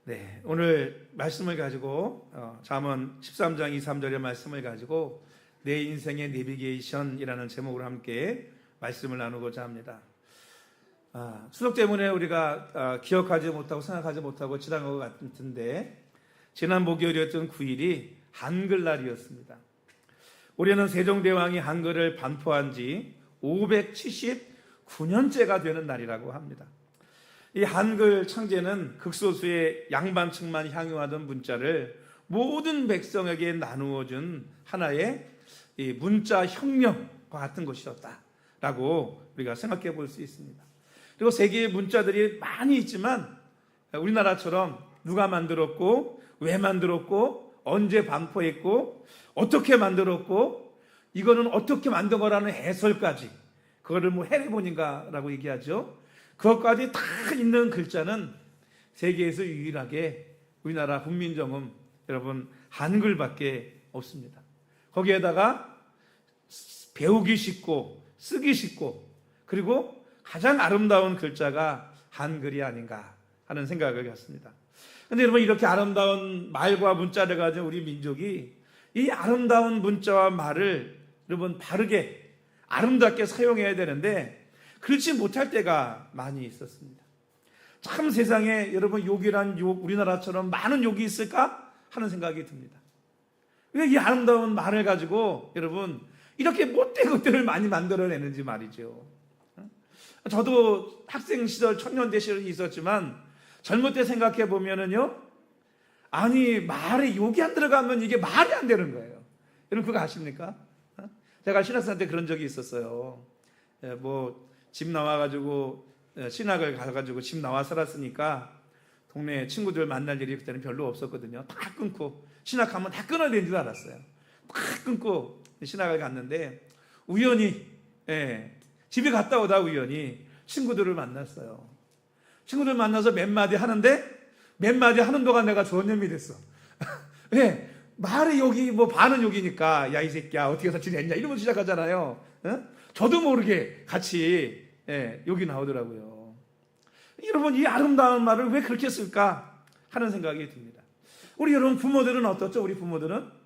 네, 오늘 말씀을 가지고 잠언 13장 2, 3절의 말씀을 가지고 내 인생의 내비게이션이라는 제목으로 함께 말씀을 나누고자 합니다. 추석 때문에 우리가 기억하지 못하고 생각하지 못하고 지난 것 같은데 지난 목요일이었던 9일이 한글날이었습니다. 올해는 세종대왕이 한글을 반포한 지 579년째가 되는 날이라고 합니다. 이 한글 창제는 극소수의 양반층만 향유하던 문자를 모든 백성에게 나누어준 하나의 이 문자 혁명과 같은 것이었다라고 우리가 생각해 볼 수 있습니다. 그리고 세계의 문자들이 많이 있지만 우리나라처럼 누가 만들었고 왜 만들었고 언제 반포했고 어떻게 만들었고 이거는 어떻게 만든 거라는 해설까지 그거를 뭐 해례본인가라고 얘기하죠. 그것까지 다 있는 글자는 세계에서 유일하게 우리나라 훈민정음 여러분 한글밖에 없습니다. 거기에다가 배우기 쉽고 쓰기 쉽고 그리고 가장 아름다운 글자가 한글이 아닌가 하는 생각을 갖습니다. 그런데 여러분 이렇게 아름다운 말과 문자를 가진 우리 민족이 이 아름다운 문자와 말을 여러분 바르게 아름답게 사용해야 되는데 그렇지 못할 때가 많이 있었습니다. 참 세상에 여러분 욕이란 욕 우리나라처럼 많은 욕이 있을까 하는 생각이 듭니다. 왜 이 아름다운 말을 가지고 여러분 이렇게 못된 것들을 많이 만들어내는지 말이죠. 저도 학생 시절 청년대 시절이 있었지만 젊을 때 생각해 보면은요, 아니 말에 욕이 안 들어가면 이게 말이 안 되는 거예요. 여러분 그거 아십니까? 제가 신학생 때 그런 적이 있었어요. 집 나와가지고 신학을 가가지고 집 나와 살았으니까 동네 친구들 만날 일이 그때는 별로 없었거든요. 다 끊고 신학하면 다 끊어야 되는 줄 알았어요. 다 끊고 신학을 갔는데 우연히 집에 갔다 오다 우연히 친구들을 만났어요. 친구들 만나서 몇 마디 하는데 몇 마디 하는 동안 내가 좋은 놈이 됐어. 말이 욕이 반은 욕이니까 야 이 새끼야 어떻게 해서 지냈냐 이러면 시작하잖아요. 저도 모르게 같이 욕이 나오더라고요. 여러분 이 아름다운 말을 왜 그렇게 쓸까 하는 생각이 듭니다. 우리 여러분 부모들은 어떻죠? 우리 부모들은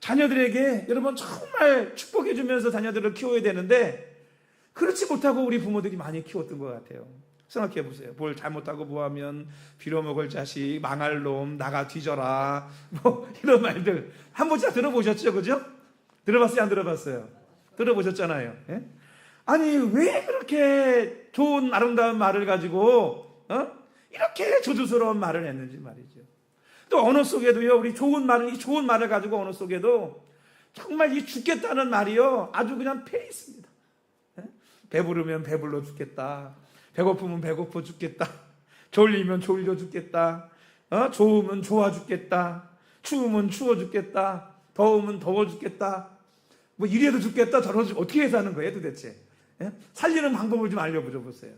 자녀들에게 여러분 정말 축복해 주면서 자녀들을 키워야 되는데 그렇지 못하고 우리 부모들이 많이 키웠던 것 같아요. 생각해 보세요. 뭘 잘못하고 뭐하면 빌어먹을 자식, 망할 놈, 나가 뒤져라 이런 말들 한 번씩 들어보셨죠? 그죠? 들어봤어요? 안 들어봤어요? 들어보셨잖아요. 아니 왜 그렇게 좋은 아름다운 말을 가지고 이렇게 저주스러운 말을 했는지 말이죠. 또 언어 속에도요 우리 이 좋은 말을 가지고 언어 속에도 정말 이 죽겠다는 말이요 아주 그냥 패 있습니다. 배부르면 배불러 죽겠다. 배고프면 배고파 죽겠다. 졸리면 졸려 죽겠다. 좋으면 좋아 죽겠다. 추우면 추워 죽겠다. 더우면 더워 죽겠다. 이래도 죽겠다 저래도 죽겠다. 어떻게 해서 하는 거예요 도대체? 살리는 방법을 좀 알려보세요.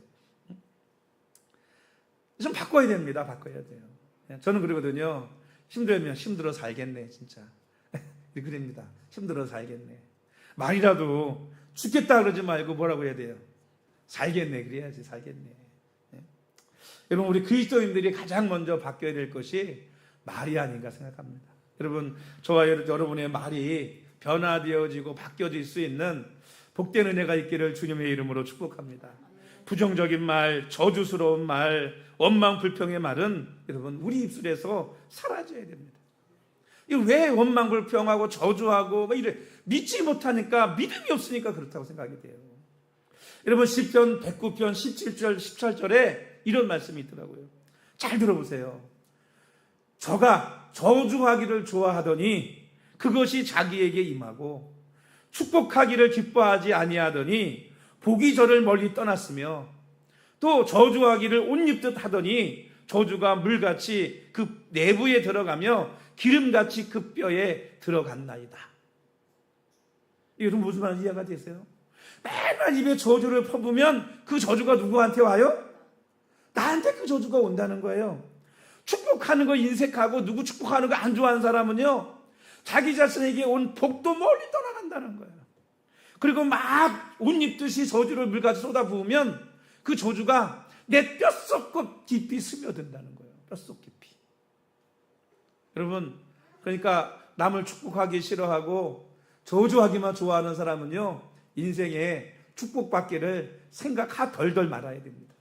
좀 바꿔야 됩니다. 바꿔야 돼요. 저는 그러거든요. 힘들면 힘들어 살겠네 진짜. 그럽니다. 힘들어 살겠네. 말이라도 죽겠다 그러지 말고 뭐라고 해야 돼요? 살겠네 그래야지 살겠네. 여러분 우리 그리스도인들이 가장 먼저 바뀌어야 될 것이 말이 아닌가 생각합니다. 여러분 저와 여러분의 말이 변화되어지고 바뀌어질 수 있는 복된 은혜가 있기를 주님의 이름으로 축복합니다. 부정적인 말, 저주스러운 말, 원망 불평의 말은 여러분 우리 입술에서 사라져야 됩니다. 이거 왜 원망 불평하고 저주하고 이래 믿지 못하니까 믿음이 없으니까 그렇다고 생각이 돼요. 여러분 시편 109편 17절 18절에 이런 말씀이 있더라고요. 잘 들어보세요. 저가 저주하기를 좋아하더니 그것이 자기에게 임하고 축복하기를 기뻐하지 아니하더니 복이 저를 멀리 떠났으며 또 저주하기를 옷 입듯 하더니 저주가 물같이 그 내부에 들어가며 기름같이 그 뼈에 들어갔나이다. 여러분 무슨 말인지 이해가 되세요? 맨날 입에 저주를 퍼부으면 그 저주가 누구한테 와요? 나한테 그 저주가 온다는 거예요. 축복하는 거 인색하고 누구 축복하는 거 안 좋아하는 사람은요 자기 자신에게 온 복도 멀리 떠나간다는 거예요. 그리고 막 옷 입듯이 저주를 물같이 쏟아부으면 그 저주가 내 뼛속 깊이 스며든다는 거예요. 뼛속 깊이. 여러분, 그러니까 남을 축복하기 싫어하고 저주하기만 좋아하는 사람은요, 인생에 축복받기를 생각 덜덜 말아야 됩니다.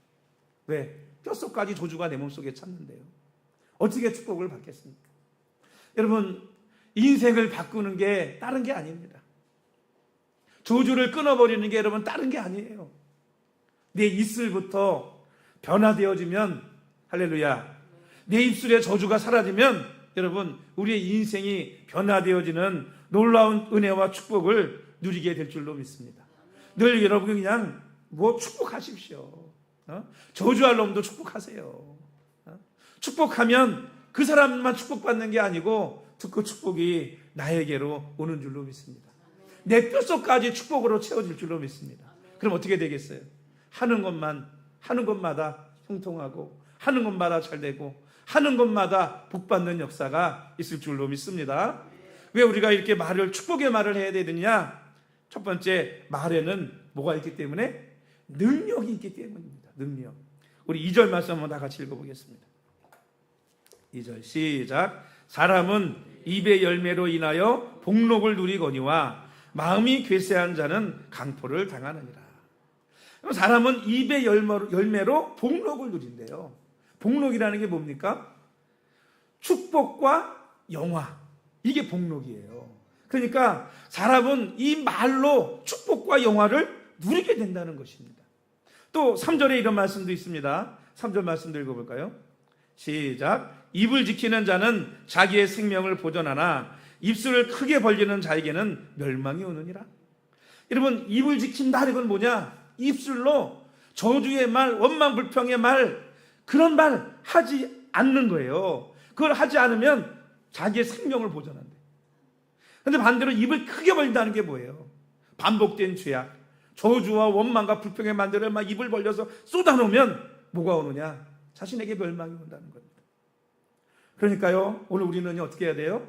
왜? 뼛속까지 저주가 내 몸속에 찼는데요. 어떻게 축복을 받겠습니까? 여러분, 인생을 바꾸는 게 다른 게 아닙니다. 저주를 끊어버리는 게 여러분 다른 게 아니에요. 내 입술부터 변화되어지면, 할렐루야, 내 입술의 저주가 사라지면 여러분, 우리의 인생이 변화되어지는 놀라운 은혜와 축복을 누리게 될 줄로 믿습니다. 늘 여러분 그냥 축복하십시오. 저주할 놈도 축복하세요. 축복하면 그 사람만 축복받는 게 아니고 그 축복이 나에게로 오는 줄로 믿습니다. 내 뼛속까지 축복으로 채워질 줄로 믿습니다. 그럼 어떻게 되겠어요? 하는 것마다 형통하고, 하는 것마다 잘 되고, 하는 것마다 복받는 역사가 있을 줄로 믿습니다. 왜 우리가 이렇게 축복의 말을 해야 되느냐? 첫 번째, 말에는 뭐가 있기 때문에? 능력이 있기 때문입니다. 능력. 우리 2절 말씀 한번 다 같이 읽어보겠습니다. 2절 시작. 사람은 입의 열매로 인하여 복록을 누리거니와 마음이 괴세한 자는 강포를 당하느니라. 사람은 입의 열매로 복록을 누린대요. 복록이라는 게 뭡니까? 축복과 영화, 이게 복록이에요. 그러니까 사람은 이 말로 축복과 영화를 누리게 된다는 것입니다. 또 3절에 이런 말씀도 있습니다. 3절 말씀도 읽어볼까요? 시작. 입을 지키는 자는 자기의 생명을 보존하나 입술을 크게 벌리는 자에게는 멸망이 오느니라. 여러분, 입을 지킨다, 이건 뭐냐? 입술로 저주의 말, 원망 불평의 말, 그런 말 하지 않는 거예요. 그걸 하지 않으면 자기의 생명을 보존한대. 그런데 반대로 입을 크게 벌린다는 게 뭐예요? 반복된 죄악, 저주와 원망과 불평의 말들을 막 입을 벌려서 쏟아놓으면 뭐가 오느냐? 자신에게 멸망이 온다는 겁니다. 그러니까요, 오늘 우리는 어떻게 해야 돼요?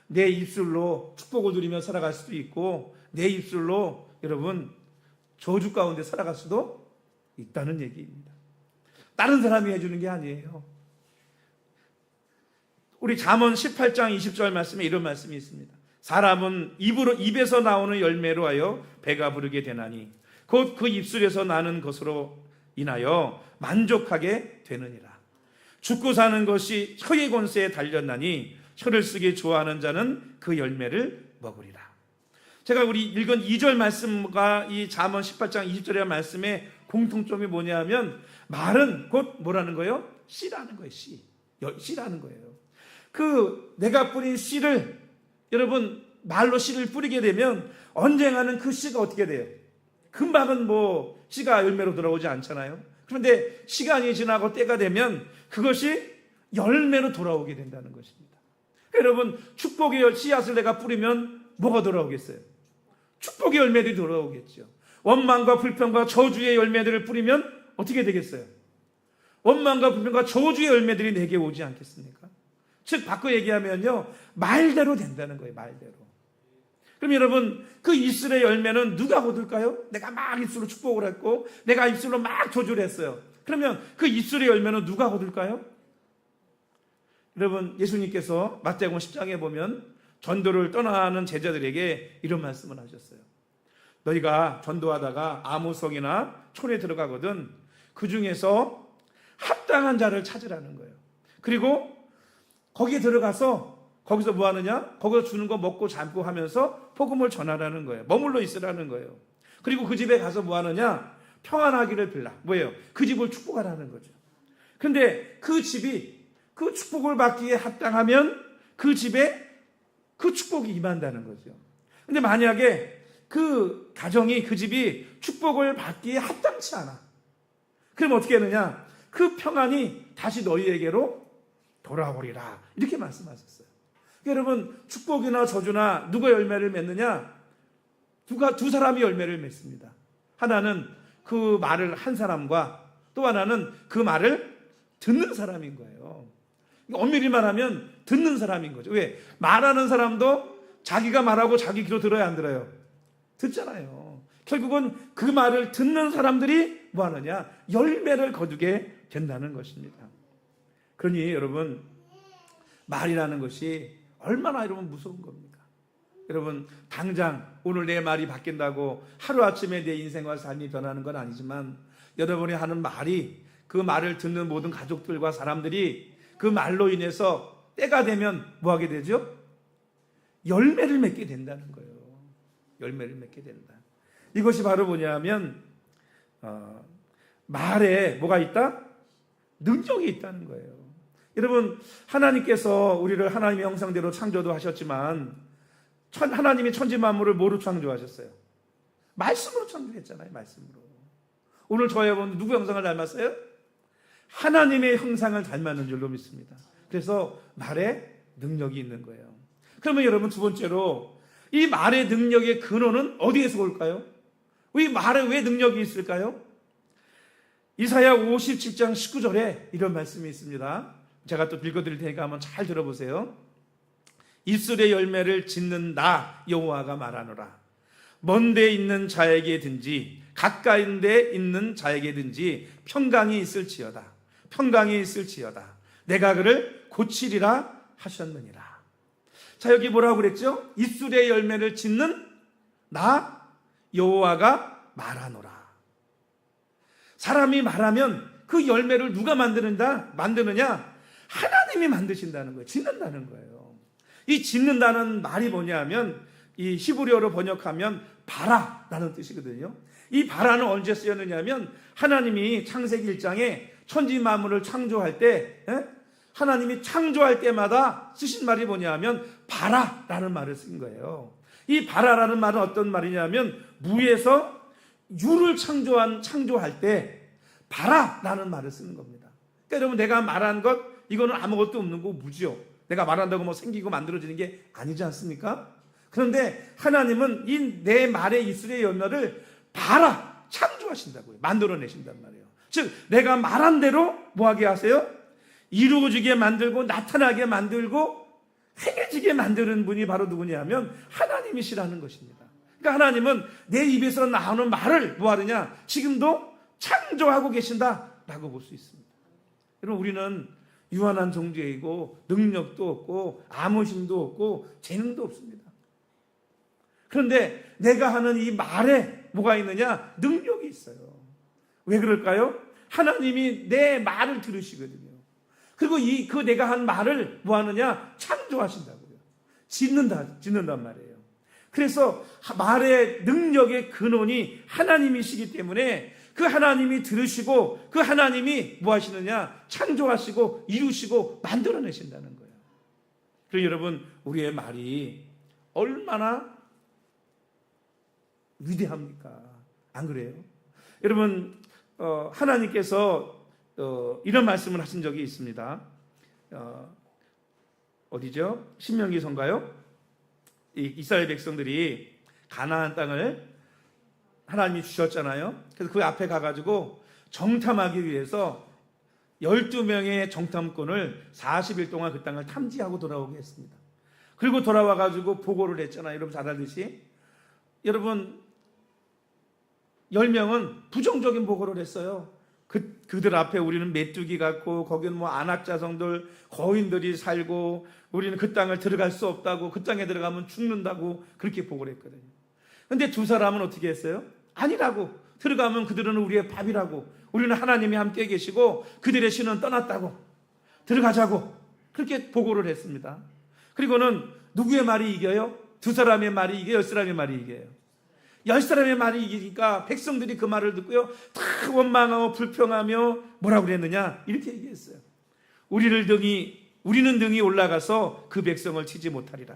내 입술로 축복을 누리며 살아갈 수도 있고, 내 입술로 여러분 저주 가운데 살아갈 수도 있다는 얘기입니다. 다른 사람이 해주는 게 아니에요. 우리 잠언 18장 20절 말씀에 이런 말씀이 있습니다. 사람은 입에서 나오는 열매로 하여 배가 부르게 되나니 곧 그 입술에서 나는 것으로 인하여 만족하게 되느니라. 죽고 사는 것이 혀의 권세에 달렸나니 혀를 쓰기 좋아하는 자는 그 열매를 먹으리라. 제가 우리 읽은 2절 말씀과 이 잠언 18장 20절의 말씀의 공통점이 뭐냐면, 말은 곧 뭐라는 거예요? 씨라는 거예요. 씨라는 거예요. 내가 뿌린 씨를, 여러분 말로 씨를 뿌리게 되면 언젠가는 그 씨가 어떻게 돼요? 금방은 씨가 열매로 돌아오지 않잖아요. 그런데 시간이 지나고 때가 되면 그것이 열매로 돌아오게 된다는 것입니다. 여러분, 축복의 씨앗을 내가 뿌리면 뭐가 돌아오겠어요? 축복의 열매들이 돌아오겠죠. 원망과 불평과 저주의 열매들을 뿌리면 어떻게 되겠어요? 원망과 불평과 저주의 열매들이 내게 오지 않겠습니까? 즉 바꿔 얘기하면요, 말대로 된다는 거예요. 말대로. 그럼 여러분, 그 입술의 열매는 누가 거둘까요? 내가 막 입술로 축복을 했고 내가 입술로 막 저주를 했어요. 그러면 그 입술의 열매는 누가 거둘까요? 여러분, 예수님께서 마태복음 10장에 보면 전도를 떠나는 제자들에게 이런 말씀을 하셨어요. 너희가 전도하다가 아무성이나 촌에 들어가거든 그 중에서 합당한 자를 찾으라는 거예요. 그리고 거기에 들어가서 거기서 뭐 하느냐? 거기서 주는 거 먹고 잠고 하면서 복음을 전하라는 거예요. 머물러 있으라는 거예요. 그리고 그 집에 가서 뭐 하느냐? 평안하기를 빌라. 뭐예요? 그 집을 축복하라는 거죠. 근데 그 집이 그 축복을 받기에 합당하면 그 집에 그 축복이 임한다는 거죠. 근데 만약에 그 가정이, 그 집이 축복을 받기에 합당치 않아. 그럼 어떻게 하느냐? 그 평안이 다시 너희에게로 돌아오리라. 이렇게 말씀하셨어요. 여러분, 축복이나 저주나 누가 열매를 맺느냐? 두 사람이 열매를 맺습니다. 하나는 그 말을 한 사람과 또 하나는 그 말을 듣는 사람인 거예요. 엄밀히 말하면 듣는 사람인 거죠. 왜? 말하는 사람도 자기가 말하고 자기 귀로 들어야 안 들어요? 듣잖아요. 결국은 그 말을 듣는 사람들이 뭐 하느냐? 열매를 거두게 된다는 것입니다. 그러니 여러분, 말이라는 것이 얼마나 여러분 무서운 겁니까? 여러분, 당장 오늘 내 말이 바뀐다고 하루아침에 내 인생과 삶이 변하는 건 아니지만, 여러분이 하는 말이, 그 말을 듣는 모든 가족들과 사람들이 그 말로 인해서 때가 되면 뭐 하게 되죠? 열매를 맺게 된다는 거예요. 열매를 맺게 된다. 이것이 바로 뭐냐면 말에 뭐가 있다? 능력이 있다는 거예요. 여러분, 하나님께서 우리를 하나님의 형상대로 창조도 하셨지만 하나님이 천지 만물을 뭐로 창조하셨어요? 말씀으로 창조했잖아요. 말씀으로. 오늘 저희 여러분 누구 형상을 닮았어요? 하나님의 형상을 닮았는 줄로 믿습니다. 그래서 말에 능력이 있는 거예요. 그러면 여러분, 두 번째로 이 말의 능력의 근원은 어디에서 올까요? 이 말에 왜 능력이 있을까요? 이사야 57장 19절에 이런 말씀이 있습니다. 제가 또 읽어드릴 테니까 한번 잘 들어보세요. 입술의 열매를 짓는 나 여호와가 말하노라. 먼 데 있는 자에게든지 가까이 데 있는 자에게든지 평강이 있을지어다. 평강이 있을지어다. 내가 그를 고치리라 하셨느니라. 자, 여기 뭐라고 그랬죠? 입술의 열매를 짓는 나 여호와가 말하노라. 사람이 말하면 그 열매를 누가 만드느냐? 하나님이 만드신다는 거예요. 짓는다는 거예요. 이 짓는다는 말이 뭐냐면, 이 히브리어로 번역하면 바라라는 뜻이거든요. 이 바라는 언제 쓰였느냐면, 하나님이 창세기 1장에 천지 만물을 창조할 때, 하나님이 창조할 때마다 쓰신 말이 뭐냐면 바라라는 말을 쓴 거예요. 이 바라라는 말은 어떤 말이냐면, 무에서 유를 창조할 때 바라라는 말을 쓰는 겁니다. 그러니까 여러분, 내가 말한 것, 이거는 아무것도 없는 거 무지요. 내가 말한다고 뭐 생기고 만들어지는 게 아니지 않습니까? 그런데 하나님은 이 내 말의 입술의 열매를 바라 창조하신다고요. 만들어내신단 말이에요. 즉, 내가 말한 대로 뭐하게 하세요? 이루어지게 만들고 나타나게 만들고 행해지게 만드는 분이 바로 누구냐면 하나님이시라는 것입니다. 그러니까 하나님은 내 입에서 나오는 말을 뭐하느냐? 지금도 창조하고 계신다라고 볼 수 있습니다. 여러분, 우리는 유한한 존재이고 능력도 없고 아무 힘도 없고 재능도 없습니다. 그런데 내가 하는 이 말에 뭐가 있느냐? 능력이 있어요. 왜 그럴까요? 하나님이 내 말을 들으시거든요. 그리고 그 내가 한 말을 뭐 하느냐? 창조하신다고요. 짓는단 말이에요. 그래서 말의 능력의 근원이 하나님이시기 때문에 그 하나님이 들으시고 그 하나님이 뭐 하시느냐? 창조하시고 이루시고 만들어내신다는 거예요. 그리고 여러분, 우리의 말이 얼마나 위대합니까? 안 그래요? 여러분, 하나님께서 이런 말씀을 하신 적이 있습니다. 어디죠? 신명기서인가요? 이스라엘 백성들이 가나안 땅을 하나님이 주셨잖아요. 그래서 그 앞에 가가지고 정탐하기 위해서 12명의 정탐꾼을 40일 동안 그 땅을 탐지하고 돌아오게 했습니다. 그리고 돌아와가지고 보고를 했잖아요. 여러분 잘 알듯이. 여러분, 10명은 부정적인 보고를 했어요. 그들 앞에 우리는 메뚜기 같고 거기는 뭐 안악자성들 거인들이 살고 우리는 그 땅을 들어갈 수 없다고, 그 땅에 들어가면 죽는다고 그렇게 보고를 했거든요. 근데 두 사람은 어떻게 했어요? 아니라고, 들어가면 그들은 우리의 밥이라고, 우리는 하나님이 함께 계시고 그들의 신은 떠났다고, 들어가자고 그렇게 보고를 했습니다. 그리고는 누구의 말이 이겨요? 두 사람의 말이 이겨요? 10사람의 말이 이겨요? 10사람의 말이 이기니까 백성들이 그 말을 듣고요, 다 원망하고 불평하며 뭐라고 그랬느냐? 이렇게 얘기했어요. 우리는 등이 올라가서 그 백성을 치지 못하리라.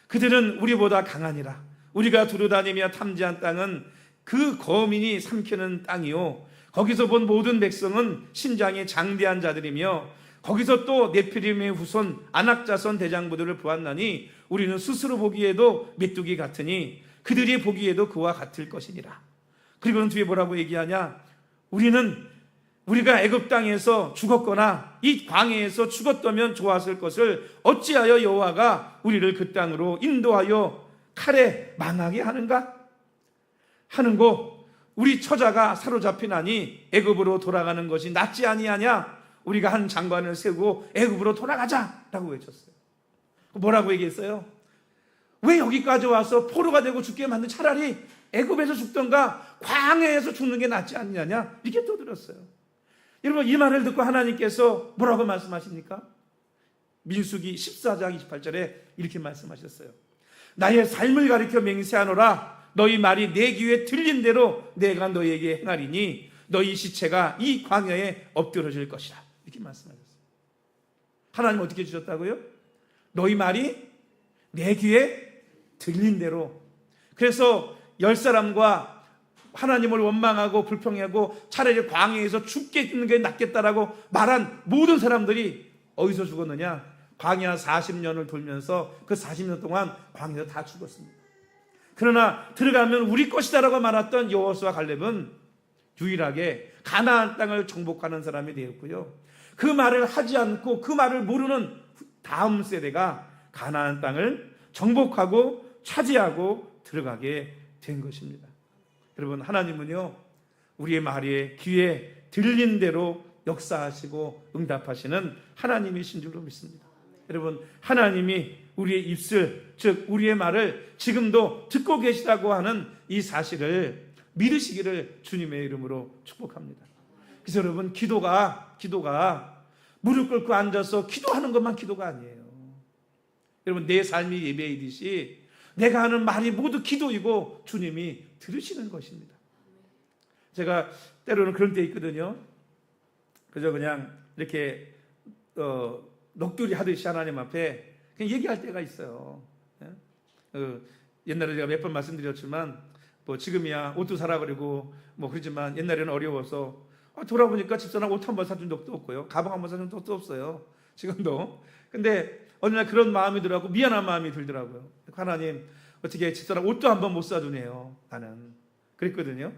그들은 우리보다 강하니라. 우리가 두루다니며 탐지한 땅은 그 거민이 삼키는 땅이요, 거기서 본 모든 백성은 신장이 장대한 자들이며 거기서 또 네피림의 후손 안악자손 대장부들을 보았나니 우리는 스스로 보기에도 메뚜기 같으니 그들이 보기에도 그와 같을 것이니라. 그리고는 뒤에 뭐라고 얘기하냐? 우리가 애굽 땅에서 죽었거나 이 광야에서 죽었다면 좋았을 것을 어찌하여 여호와가 우리를 그 땅으로 인도하여 칼에 망하게 하는가? 하는고 우리 처자가 사로잡히나니 애굽으로 돌아가는 것이 낫지 아니하냐? 우리가 한 장관을 세우고 애굽으로 돌아가자라고 외쳤어요. 뭐라고 얘기했어요? 왜 여기까지 와서 포로가 되고 죽게 만든, 차라리 애굽에서 죽던가 광야에서 죽는 게 낫지 않느냐, 이렇게 떠들었어요. 여러분, 이 말을 듣고 하나님께서 뭐라고 말씀하십니까? 민수기 14장 28절에 이렇게 말씀하셨어요. 나의 삶을 가리켜 맹세하노라. 너희 말이 내 귀에 들린 대로 내가 너희에게 행하리니 너희 시체가 이 광야에 엎드러질 것이라. 이렇게 말씀하셨어요. 하나님 어떻게 주셨다고요? 너희 말이 내 귀에 들린 대로. 그래서 10사람과 하나님을 원망하고 불평하고 차라리 광야에서 죽게 있는 게 낫겠다라고 말한 모든 사람들이 어디서 죽었느냐? 광야 40년을 돌면서 그 40년 동안 광야에서 다 죽었습니다. 그러나 들어가면 우리 것이다라고 말했던 여호수아 갈렙은 유일하게 가나안 땅을 정복하는 사람이 되었고요. 그 말을 하지 않고 그 말을 모르는 다음 세대가 가나안 땅을 정복하고 차지하고 들어가게 된 것입니다. 여러분, 하나님은요, 우리의 말에 귀에 들린 대로 역사하시고 응답하시는 하나님이신 줄로 믿습니다. 여러분, 하나님이 우리의 입술, 즉 우리의 말을 지금도 듣고 계시다고 하는 이 사실을 믿으시기를 주님의 이름으로 축복합니다. 그래서 여러분, 기도가 무릎 꿇고 앉아서 기도하는 것만 기도가 아니에요. 여러분, 내 삶이 예배이듯이 내가 하는 말이 모두 기도이고 주님이 들으시는 것입니다. 제가 때로는 그런 때 있거든요. 그저 그냥 이렇게 넋두리 하듯이 하나님 앞에 그냥 얘기할 때가 있어요. 옛날에 제가 몇 번 말씀드렸지만 뭐 지금이야 옷도 사라 그러고 뭐 그러지만 옛날에는 어려워서 돌아보니까 집사람 옷 한 번 사준 적도 없고요, 가방 한 번 사준 적도 없어요, 지금도. 근데 어느 날 그런 마음이 들더라고, 미안한 마음이 들더라고요. 하나님, 어떻게 집사람 옷도 한 번 못 사주네요, 나는. 그랬거든요.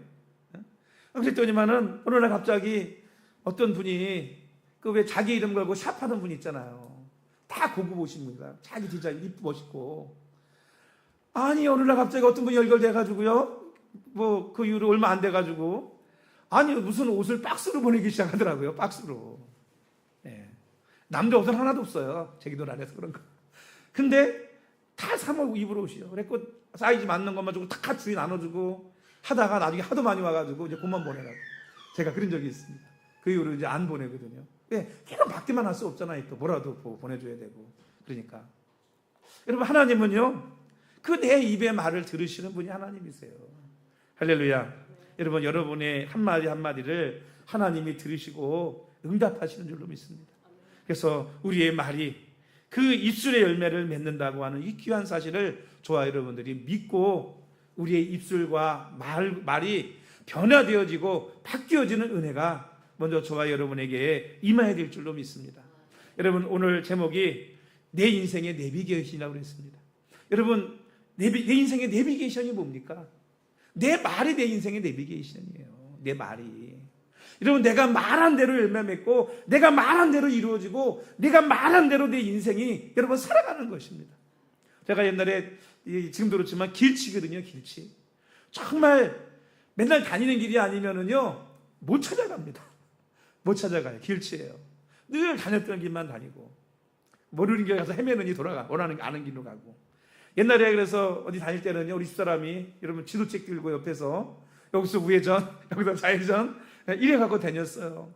그랬더니만은 어느 날 갑자기 어떤 분이 그 왜 자기 이름 걸고 샵하는 분 있잖아요. 다 고급 옷인 분이다. 자기 디자인 이쁘고 멋있고. 아니, 어느 날 갑자기 어떤 분이 연결돼가지고요, 뭐 그 이후로 얼마 안 돼가지고, 아니 무슨 옷을 박스로 보내기 시작하더라고요. 박스로. 네. 남자 옷은 하나도 없어요, 제 기도 안에서 그런 거. 근데 다 사모 입으로 오시요. 그래서 사이즈 맞는 것만 주고 다 주인 나눠주고 하다가 나중에 하도 많이 와가지고 이제 그만 보내라고. 제가 그런 적이 있습니다. 그 이후로 이제 안 보내거든요. 계속 받기만 할 수 없잖아요. 또 뭐라도 보내줘야 되고. 그러니까 여러분, 하나님은요, 그 내 입의 말을 들으시는 분이 하나님이세요. 할렐루야. 여러분, 여러분의 한마디 한마디를 하나님이 들으시고 응답하시는 줄로 믿습니다. 그래서 우리의 말이 그 입술의 열매를 맺는다고 하는 이 귀한 사실을 저와 여러분들이 믿고 우리의 입술과 말이 변화되어지고 바뀌어지는 은혜가 먼저 저와 여러분에게 임해야 될 줄로 믿습니다. 여러분, 오늘 제목이 내 인생의 내비게이션이라고 그랬습니다. 여러분, 내 인생의 내비게이션이 뭡니까? 내 말이 내 인생의 내비게이션이에요. 내 말이. 여러분, 내가 말한 대로 열매 맺고 내가 말한 대로 이루어지고 내가 말한 대로 내 인생이 여러분 살아가는 것입니다. 제가 옛날에 지금도 그렇지만 길치거든요. 길치. 정말 맨날 다니는 길이 아니면은요 못 찾아갑니다. 못 찾아가요. 길치예요. 늘 다녔던 길만 다니고 모르는 길 가서 헤매느니 돌아가, 원하는 아는 길로 가고. 옛날에 그래서 어디 다닐 때는요, 우리 집사람이 여러분 지도책 들고 옆에서 여기서 우회전, 여기서 좌회전 이래 갖고 다녔어요.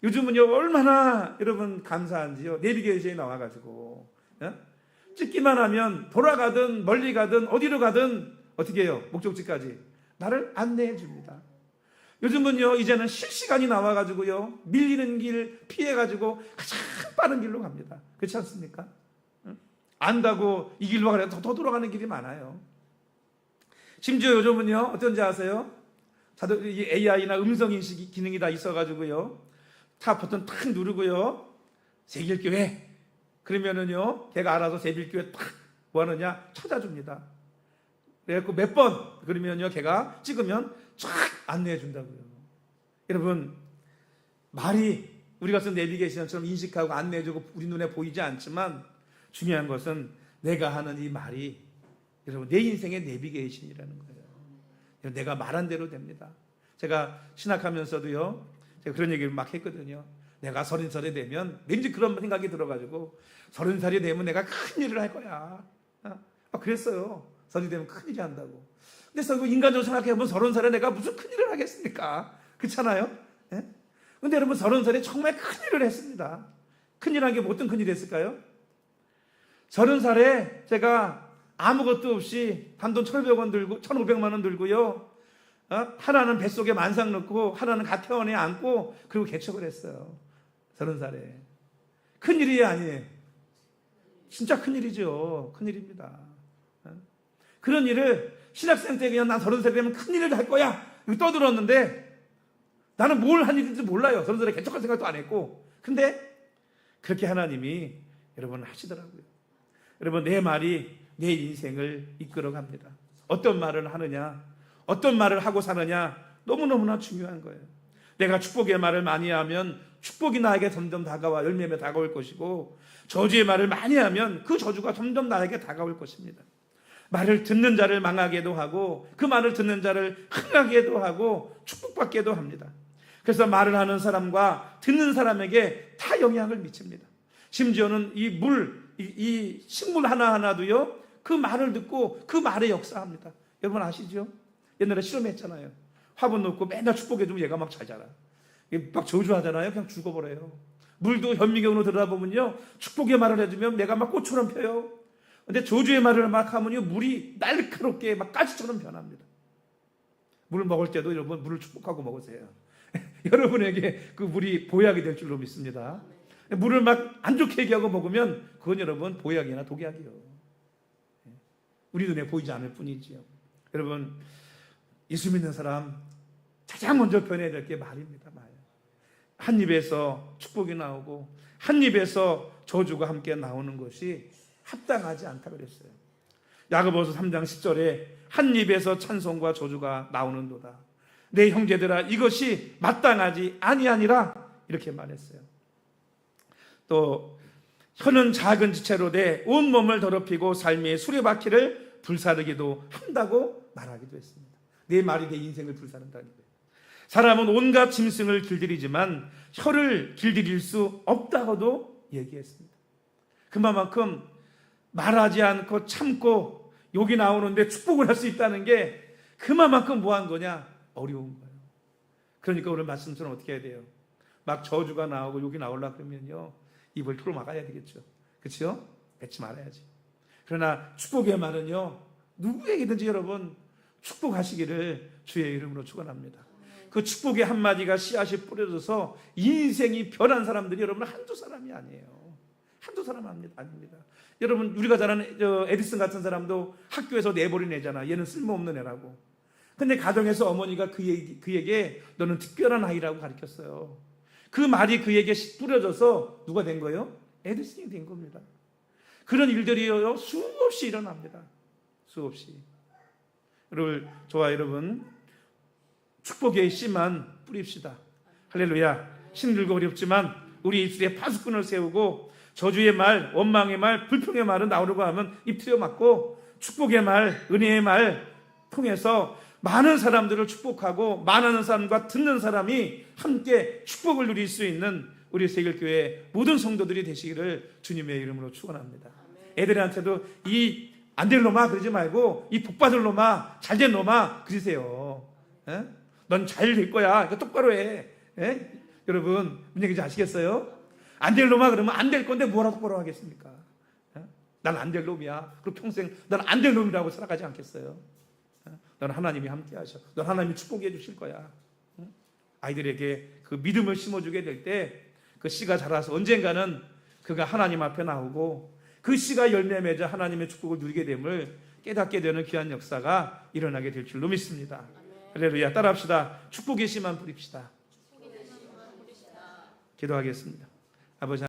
요즘은요 얼마나 여러분 감사한지요. 내비게이션이 나와가지고 찍기만 하면 돌아가든 멀리 가든 어디로 가든 어떻게 해요? 목적지까지 나를 안내해 줍니다. 요즘은요 이제는 실시간이 나와가지고요 밀리는 길 피해가지고 가장 빠른 길로 갑니다. 그렇지 않습니까? 안다고 이 길로 가려면 더 돌아가는 길이 많아요. 심지어 요즘은요 어떤지 아세요? AI나 음성인식 기능이 다 있어가지고요 타 버튼 탁 누르고요 세길교회 그러면은요 걔가 알아서 세길교회 탁 뭐하느냐 찾아줍니다. 그래갖고 몇 번 그러면요 걔가 찍으면 쫙 안내해 준다고요. 여러분, 말이 우리가 쓴 내비게이션처럼 인식하고 안내해주고 우리 눈에 보이지 않지만 중요한 것은 내가 하는 이 말이 여러분 내 인생의 내비게이션이라는 거예요. 내가 말한 대로 됩니다. 제가 신학하면서도요 제가 그런 얘기를 막 했거든요. 내가 30살이 되면 왠지 그런 생각이 들어가지고 30살이 되면 내가 큰 일을 할 거야. 그랬어요. 30이 되면 큰 일이 한다고. 근데 인간적으로 생각해보면 30살에 내가 무슨 큰 일을 하겠습니까? 그렇잖아요? 예? 근데 여러분 30살에 정말 큰 일을 했습니다. 큰일한 게 어떤 큰일이 했을까요? 30살에 제가 아무것도 없이 단돈 1,500원 들고 1,500만 원 들고요. 하나는 뱃속에 만삭 넣고 하나는 가태원에 안고 그리고 개척을 했어요. 30살에. 큰일이 아니에요. 진짜 큰일이죠. 큰일입니다. 그런 일을 신학생 때 그냥 난 30살 되면 큰일을 할 거야 이거 떠들었는데 나는 뭘 한 일인지 몰라요. 30살에 개척할 생각도 안 했고. 근데 그렇게 하나님이 여러분 하시더라고요. 여러분 내 말이 내 인생을 이끌어갑니다. 어떤 말을 하느냐, 어떤 말을 하고 사느냐 너무너무나 중요한 거예요. 내가 축복의 말을 많이 하면 축복이 나에게 점점 다가와 열매며 다가올 것이고, 저주의 말을 많이 하면 그 저주가 점점 나에게 다가올 것입니다. 말을 듣는 자를 망하게도 하고 그 말을 듣는 자를 흥하게도 하고 축복받게도 합니다. 그래서 말을 하는 사람과 듣는 사람에게 다 영향을 미칩니다. 심지어는 이 식물 하나하나도요 그 말을 듣고 그 말에 역사합니다. 여러분 아시죠? 옛날에 실험했잖아요. 화분 넣고 맨날 축복해주면 얘가 막 잘 자라. 막 저주하잖아요. 그냥 죽어버려요. 물도 현미경으로 들여다보면요 축복의 말을 해주면 내가 막 꽃처럼 펴요. 근데 저주의 말을 막 하면요 물이 날카롭게 막 가시처럼 변합니다. 물을 먹을 때도 여러분 물을 축복하고 먹으세요. 여러분에게 그 물이 보약이 될 줄로 믿습니다. 물을 막 안 좋게 얘기하고 먹으면 그건 여러분 보약이나 독약이요. 우리 눈에 보이지 않을 뿐이지요. 여러분 예수 믿는 사람 가장 먼저 변해야 될 게 말입니다. 말. 한 입에서 축복이 나오고 한 입에서 저주가 함께 나오는 것이 합당하지 않다고 그랬어요. 야고보서 3장 10절에 한 입에서 찬송과 저주가 나오는도다. 내 형제들아 이것이 마땅하지 아니하니라 이렇게 말했어요. 또 혀는 작은 지체로 돼 온몸을 더럽히고 삶의 수레바퀴를 불사르기도 한다고 말하기도 했습니다. 내 말이 내 인생을 불사른다는 거예요. 사람은 온갖 짐승을 길들이지만 혀를 길들일 수 없다고도 얘기했습니다. 그만큼 말하지 않고 참고 욕이 나오는데 축복을 할 수 있다는 게 그만큼 뭐한 거냐? 어려운 거예요. 그러니까 오늘 말씀처럼 어떻게 해야 돼요? 막 저주가 나오고 욕이 나오려고 그러면요 입을 털어 막아야 되겠죠. 그렇죠? 뱉지 말아야지. 그러나 축복의 말은요 누구에게든지 여러분 축복하시기를 주의 이름으로 축원합니다. 그 축복의 한마디가 씨앗이 뿌려져서 인생이 변한 사람들이 여러분 한두 사람이 아니에요. 한두 사람 아닙니다. 여러분 우리가 잘 아는 에디슨 같은 사람도 학교에서 내버려 내잖아. 얘는 쓸모없는 애라고. 근데 가정에서 어머니가 그에게 너는 특별한 아이라고 가르쳤어요. 그 말이 그에게 뿌려져서 누가 된 거예요? 에디슨이 된 겁니다. 그런 일들이요 수없이 일어납니다. 수없이. 저와 여러분 축복의 씨만 뿌립시다. 할렐루야. 힘들고 어렵지만 우리 입술에 파수꾼을 세우고 저주의 말, 원망의 말, 불평의 말은 나오려고 하면 입 트여 맞고 축복의 말, 은혜의 말 통해서 많은 사람들을 축복하고 많은 사람과 듣는 사람이 함께 축복을 누릴 수 있는 우리 세길교회 모든 성도들이 되시기를 주님의 이름으로 축원합니다. 애들한테도 이 안 될 놈아 그러지 말고 이 복받을 놈아 잘된 놈아 그러세요. 넌 잘 될 거야. 이거 똑바로 해. 여러분 무슨 얘기인지 아시겠어요? 안 될 놈아 그러면 안 될 건데 뭐라고 똑바로 하겠습니까? 난 안 될 놈이야. 그리고 평생 난 안 될 놈이라고 살아가지 않겠어요? 넌 하나님이 함께 하셔. 넌 하나님이 축복해 주실 거야. 아이들에게 그 믿음을 심어주게 될 때 그 씨가 자라서 언젠가는 그가 하나님 앞에 나오고 그 씨가 열매 맺어 하나님의 축복을 누리게 됨을 깨닫게 되는 귀한 역사가 일어나게 될 줄로 믿습니다. 할렐루야. 따라합시다. 축복의 씨만 뿌립시다. 기도하겠습니다. 아버지